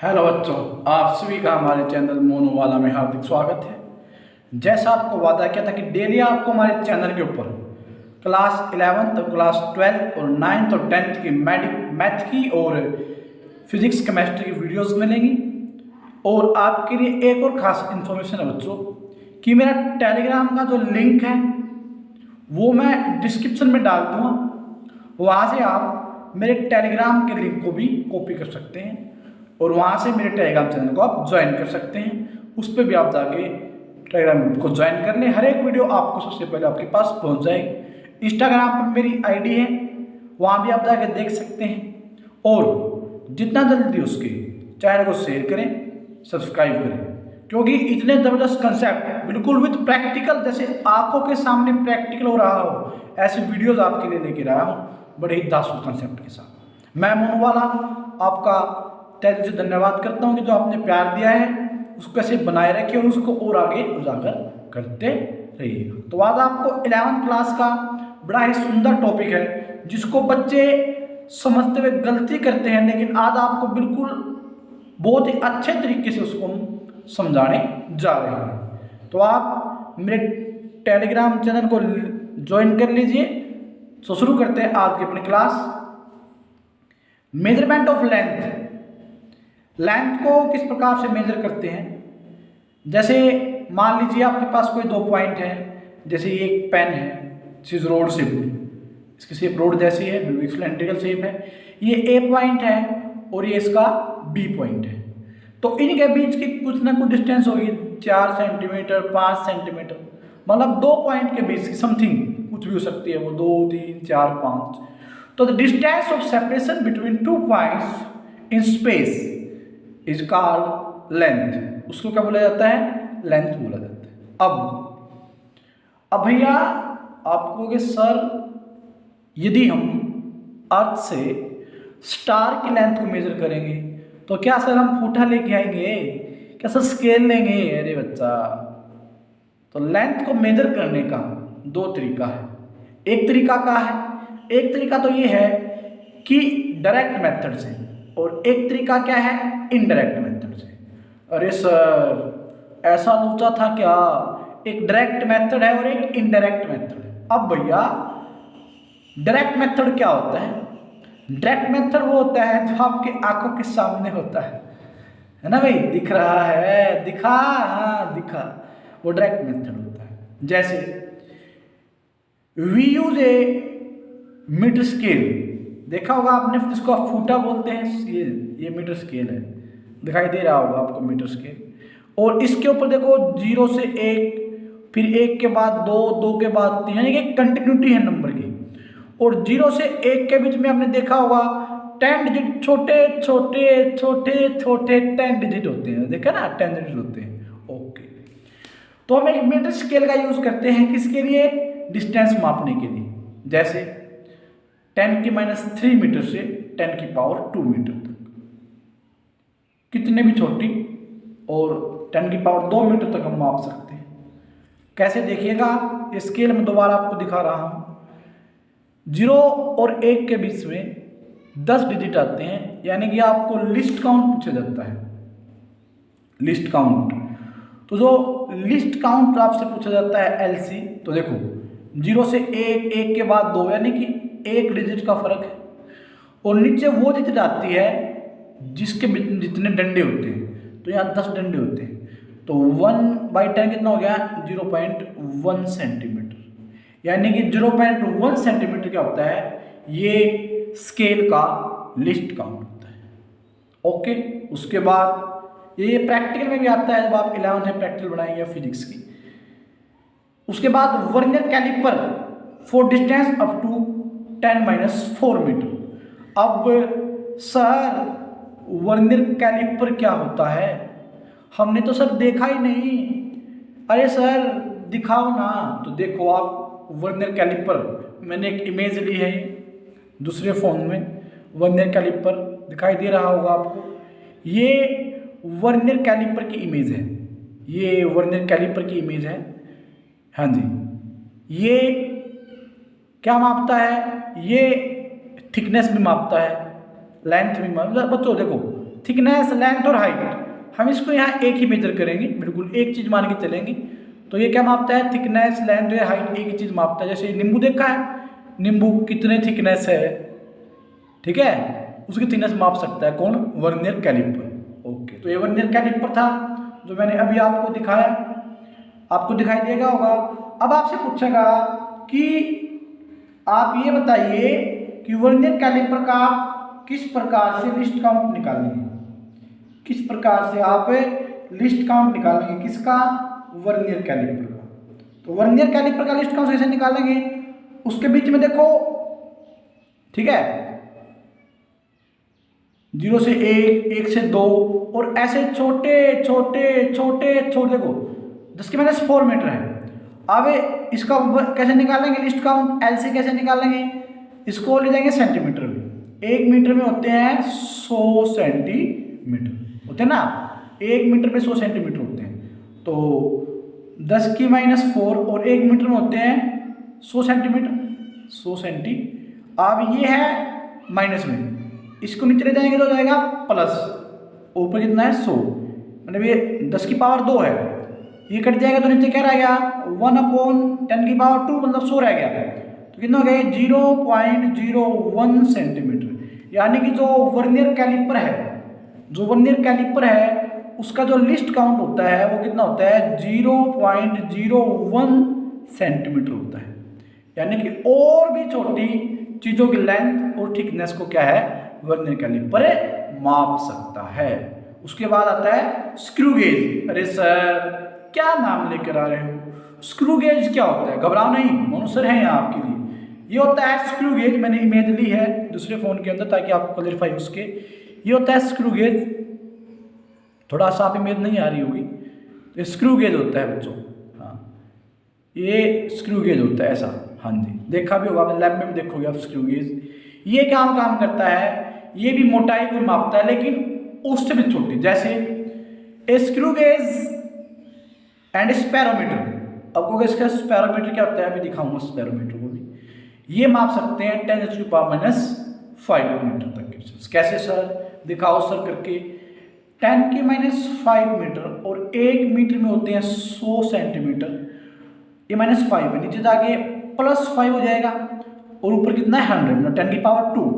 Hello बच्चों, आप सभी का हमारे चैनल मोनू वाला में हार्दिक स्वागत है। जैसा आपको वादा किया था कि डेली आपको हमारे चैनल के ऊपर क्लास 11th, क्लास 12th और 9th और 10th की मैथ की और फिजिक्स केमिस्ट्री की वीडियोस मिलेंगी। और आपके लिए एक और ख़ास इन्फॉर्मेशन है बच्चों कि मेरा टेलीग्राम का जो लिंक है वो मैं डिस्क्रिप्शन में डाल दूँगा। वहाँ से आप मेरे टेलीग्राम के लिंक को भी कॉपी कर सकते हैं और वहाँ से मेरे टेलीग्राम चैनल को आप ज्वाइन कर सकते हैं। उस पर भी आप जाके टेलीग्राम ग्रुप को ज्वाइन कर लें। हर एक वीडियो आपको सबसे पहले आपके पास पहुँच जाएगी। इंस्टाग्राम पर मेरी आईडी है, वहाँ भी आप जाके देख सकते हैं। और जितना जल्दी उसके चैनल को शेयर करें, सब्सक्राइब करें, क्योंकि इतने ज़बरदस्त कंसेप्ट बिल्कुल विद प्रैक्टिकल, जैसे आंखों के सामने प्रैक्टिकल हो रहा हो, ऐसी वीडियोस आपके लिए लेकर आया हूँ बड़े ही दासू कंसेप्ट के साथ। मैं मोनू वाला आपका तहे से धन्यवाद करता हूँ कि जो आपने प्यार दिया है उसको कैसे बनाए रखिए और उसको और आगे उजागर करते रहिएगा। तो आज आपको 11th क्लास का बड़ा ही सुंदर टॉपिक है जिसको बच्चे समझते हुए गलती करते हैं, लेकिन आज आपको बिल्कुल बहुत ही अच्छे तरीके से उसको हम समझाने जा रहे हैं। तो आप मेरे टेलीग्राम चैनल को ज्वाइन कर लीजिए। तो शुरू करते हैं आज की अपनी क्लास। मेजरमेंट ऑफ लेंथ को किस प्रकार से मेजर करते हैं। जैसे मान लीजिए आपके पास कोई दो पॉइंट है, जैसे ये एक पेन है, जिस रोड शेप में, इसकी शेप रोड जैसी है, सिलेंड्रिकल शेप है। ये ए पॉइंट है और ये इसका बी पॉइंट है। तो इनके बीच की कुछ ना कुछ डिस्टेंस होगी, 4 सेंटीमीटर, 5 सेंटीमीटर, मतलब दो पॉइंट के बीच की समथिंग कुछ भी हो सकती है, वो 2, 3, 4, 5। तो the distance of separation between two points in space is called length. उसको क्या बोला जाता है? लेंथ बोला जाता है। अब भैया आप कहोगे सर यदि हम अर्थ से स्टार की लेंथ को मेजर करेंगे तो क्या सर हम फूटा लेके आएंगे, क्या सर स्केल लेंगे? अरे बच्चा, तो लेंथ को मेजर करने का दो तरीका है। एक तरीका का है, एक तरीका तो ये है कि डायरेक्ट मेथड से, और एक तरीका क्या है? इनडायरेक्ट मेथड से। अरे सर ऐसा सोचा था क्या? एक डायरेक्ट मेथड है और एक इनडायरेक्ट मेथड है। अब भैया डायरेक्ट मेथड क्या होता है? डायरेक्ट मेथड वो होता है जो आपके आंखों के सामने होता है ना भाई? दिख रहा है, दिखा, हाँ दिखा, वो डायरेक्ट मेथड होता है। जैसे we use a metre scale, देखा होगा आपने, जिसको आप फूटा बोलते हैं, ये मीटर स्केल है, दिखाई दे रहा होगा आपको मीटर स्केल। और इसके ऊपर देखो 0 से 1, फिर 1 के बाद 2, 2 के बाद 3, यानी कि कंटिन्यूटी है नंबर की। और 0 से 1 के बीच में आपने देखा होगा 10 डिजिट, छोटे छोटे छोटे छोटे 10 डिजिट होते हैं, देखा ना, 10 डिजिट होते हैं। ओके, तो हम एक मीटर स्केल का यूज करते हैं किसके लिए? डिस्टेंस मापने के लिए। जैसे 10⁻³ मीटर से 10⁻² मीटर तक, कितने भी छोटी, और 10⁻² मीटर तक हम माप सकते हैं। कैसे देखिएगा, इस स्केल में दोबारा आपको दिखा रहा हूं। 0 और 1 के बीच में 10 डिजिट आते हैं, यानी कि आपको लिस्ट काउंट पूछा जाता है। लिस्ट काउंट, तो जो लिस्ट काउंट आपसे पूछा जाता है एलसी, तो देखो 0 से 1, 1 के बाद 2, यानी कि 1 डिजिट का फर्क है। और नीचे वो डिजिट आती है जिसके जितने डंडे होते हैं, तो यहाँ 10 डंडे होते हैं, तो 1/10 कितना हो गया? 0.1 सेंटीमीटर, यानी कि 0.1 सेंटीमीटर क्या होता है? ये स्केल का लिस्ट काउंट होता है। ओके, उसके बाद ये प्रैक्टिकल में भी आता है, जब आप 11th में प्रैक्टिकल बनाएंगे फिजिक्स की। उसके बाद vernier calliper for distance up to 10⁻⁴ metre. अब सर वर्नियर कैलिपर क्या होता है? हमने तो सर देखा ही नहीं। अरे सर दिखाओ ना। तो देखो आप वर्नियर कैलिपर, मैंने एक इमेज ली है दूसरे फ़ोन में, वर्नियर कैलिपर दिखाई दे रहा होगा आपको। ये वर्नियर कैलिपर की इमेज है, ये वर्नियर कैलिपर की इमेज है। हाँ जी, ये क्या मापता है? ये थिकनेस भी मापता है, लेंथ भी मापता है। बच्चों देखो, थिकनेस, लेंथ और हाइट, हम इसको यहाँ एक ही मेजर करेंगे, बिल्कुल एक चीज़ मान के चलेंगे। तो ये क्या मापता है? थिकनेस, लेंथ या हाइट एक ही चीज़ मापता है। जैसे नींबू देखा है, नींबू कितने थिकनेस है, ठीक है, उसकी थिकनेस माप सकता है कौन? Vernier caliper. ओके, तो ये वर्नियर कैलिपर था जो मैंने अभी आपको दिखाया, आपको दिखाई देगा होगा। अब आपसे पूछेगा कि आप ये बताइए कि वर्नियर कैलिपर का किस प्रकार से लिस्ट काउंट निकालेंगे, किस प्रकार से आप लिस्ट काउंट निकालेंगे, किसका? वर्नियर कैलिपर का। तो वर्नियर कैलिपर का लिस्ट काउंट कैसे निकालेंगे? उसके बीच में देखो, ठीक है, 0 से 1, 1 से 2 और ऐसे छोटे छोटे छोटे छोटे, देखो 10⁻⁴ मीटर है। अब इसका कैसे निकालेंगे लिस्ट काउंट? एल से कैसे निकालेंगे? इसको ले जाएंगे सेंटीमीटर में। 1 मीटर में होते हैं 100 सेंटीमीटर, होते हैं ना, 1 मीटर में 100 सेंटीमीटर होते हैं। तो 10⁻⁴ और 1 मीटर में होते हैं 100 सेंटीमीटर, 100 सेंटी। अब ये है माइनस में, इसको नीचे ले जाएंगे तो हो जाएगा प्लस, ऊपर कितना है? 100, मतलब ये 10⁻² है, ये कट जाएगा तो नीचे क्या रह गया? 1/10⁻², मतलब 100 रह गया। तो कितना हो गया? 0.01 सेंटीमीटर। यानी कि जो वर्नियर कैलिपर है, जो वर्नियर कैलिपर है उसका जो लिस्ट काउंट होता है वो कितना होता है? 0.01 सेंटीमीटर होता है। यानी कि और भी छोटी चीज़ों की लेंथ और थिकनेस को क्या है? वर्नियर कैलिपर माप सकता है। उसके बाद आता है स्क्रू गेज। अरे सर क्या नाम लेकर आ रहे हो? स्क्रू गेज क्या होता है? घबराओ नहीं, मोनू सर है यहाँ आपके लिए। ये होता है स्क्रू गेज, मैंने इमेज ली है दूसरे फ़ोन के अंदर ताकि आपको क्लैरिफाई उसके। ये होता है स्क्रू गेज, थोड़ा सा आप इमेज नहीं आ रही होगी, तो स्क्रू गेज होता है बच्चों। हाँ, ये स्क्रू गेज होता है ऐसा, हाँ जी, देखा भी होगा, लैब में भी देखोगे आप स्क्रू गेज। ये काम करता है, ये भी मोटाई को मापता है लेकिन उससे भी छोटी, जैसे स्क्रू गेज एंड स्पैरोमीटर। आपको इसका स्पैरोमीटर क्या होता है अभी दिखाऊंगा, स्पैरोमीटर को भी ये माप सकते हैं 10⁻⁵ मीटर तक के। कैसे सर? दिखाओ सर करके। 10⁻⁵ मीटर और 1 मीटर में होते हैं 100 सेंटीमीटर। ये -5 है, नीचे जाके +5 हो जाएगा और ऊपर कितना है? 100, मतलब 10⁻²।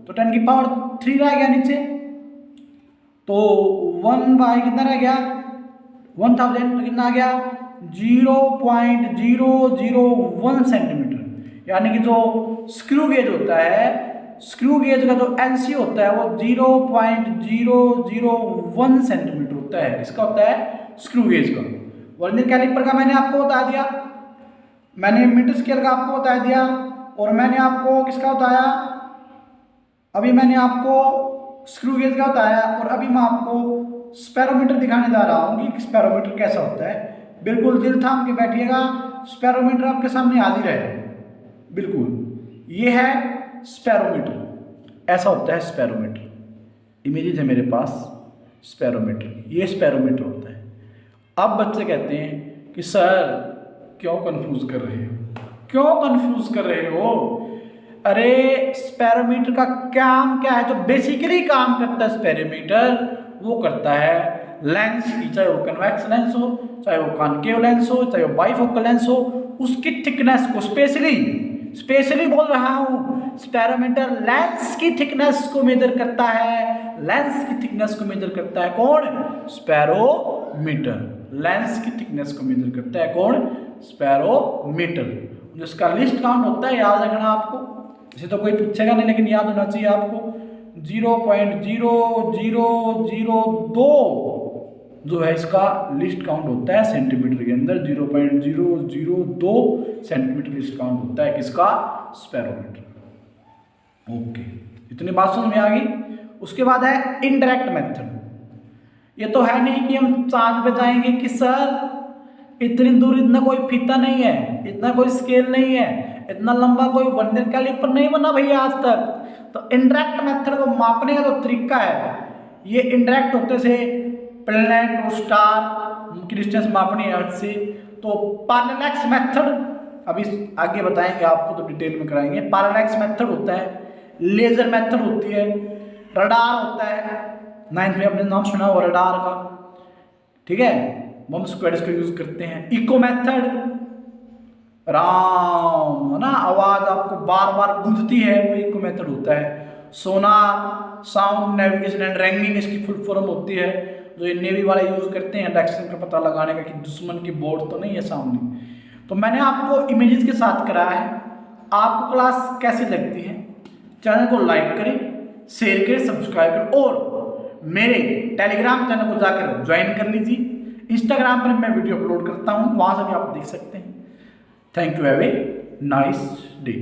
तो 10⁻³ रह गया नीचे, तो 1 कितना रह गया? 1000, तो कितना आ गया? 0.001 सेंटीमीटर। यानी कि जो स्क्रू गेज होता है, स्क्रू गेज का जो एलसी होता है वो 0.001 सेंटीमीटर होता है। इसका होता है स्क्रू गेज का। वर्नियर कैलिपर का मैंने आपको बता दिया, मैंने मीटर स्केल का आपको बता दिया, और मैंने आपको किसका बताया? अभी मैंने आपको स्क्रू गेज का बताया, और अभी मैं आपको स्पैरोमीटर दिखाने जा रहा हूँ कि स्पैरोमीटर कैसा होता है। बिल्कुल दिल थाम के बैठिएगा, स्पैरोमीटर आपके सामने हाजिर है। बिल्कुल ये है स्पैरोमीटर, ऐसा होता है स्पैरोमीटर। इमेजेस है मेरे पास स्पैरोमीटर, ये स्पैरोमीटर होता है। अब बच्चे कहते हैं कि सर क्यों कंफ्यूज कर रहे हो, क्यों कंफ्यूज कर रहे हो? अरे स्पैरोमीटर का काम क्या है? जो बेसिकली काम करता है स्पैरोमीटर, वो करता है लेंस की, चाहे वो कन्वेक्स लेंस हो, चाहे वो कॉनकेव लेंस हो, चाहे वो बाइफोकल लेंस हो, उसकी थिकनेस को स्पेशली बोल रहा हूँ, स्पैरोमीटर लेंस की थिकनेस को मेजर करता है। लेंस की थिकनेस को मेजर करता है कौन? स्पैरोमीटर। लेंस की थिकनेस को मेजर करता है कौन? स्पैरोमीटर। जिसका लिस्ट काउंट होता है, याद रखना आपको, इसे तो कोई पूछेगा नहीं लेकिन याद होना चाहिए आपको, 0.0002 जो है इसका लिस्ट काउंट होता है सेंटीमीटर के अंदर। 0.002 सेंटीमीटर लिस्ट काउंट होता है किसका? स्पैरोमीटर। ओके, इतनी बात समझ में आ गई। उसके बाद है इनडायरेक्ट मेथड। ये तो है नहीं कि हम चांद पे जाएंगे कि सर इतनी दूर इतना कोई फीता नहीं है, इतना कोई स्केल नहीं है, इतना लंबा कोई वर्नियर कैलिपर नहीं बना भैया आज तक। तो इनडायरेक्ट मेथड को मापने का जो तरीका है, ये इनडायरेक्ट होते से प्लैनेट और स्टार की डिस्टेंस मापनी है अर्थ से, तो पैरेलैक्स मेथड अभी आगे बताएंगे आपको, तो डिटेल में कराएंगे। पैरेलैक्स मेथड होता है, लेजर मेथड होती है, रडार होता है, 9th में आपने नाम सुना होगा रडार का, ठीक है। बम स्क्वाड इसको यूज करते हैं। इको मेथड, राम है ना, आवाज आपको बार बार गूंजती है, वो इको मेथड होता है। सोनार, साउंड नेविगेशन एंड रैंगिंग इसकी फुल फॉर्म होती है, जो ये नेवी वाले यूज करते हैं डायरेक्शन का पता लगाने का कि दुश्मन की बोर्ड तो नहीं है सामने। तो मैंने आपको इमेजेस के साथ कराया है। आपको क्लास कैसी लगती है? चैनल को लाइक करें, शेयर करें, सब्सक्राइब करें और मेरे टेलीग्राम चैनल को जाकर ज्वाइन कर लीजिए। इंस्टाग्राम पर मैं वीडियो अपलोड करता हूँ, वहाँ से भी आप देख सकते हैं। Thank you, have a nice day.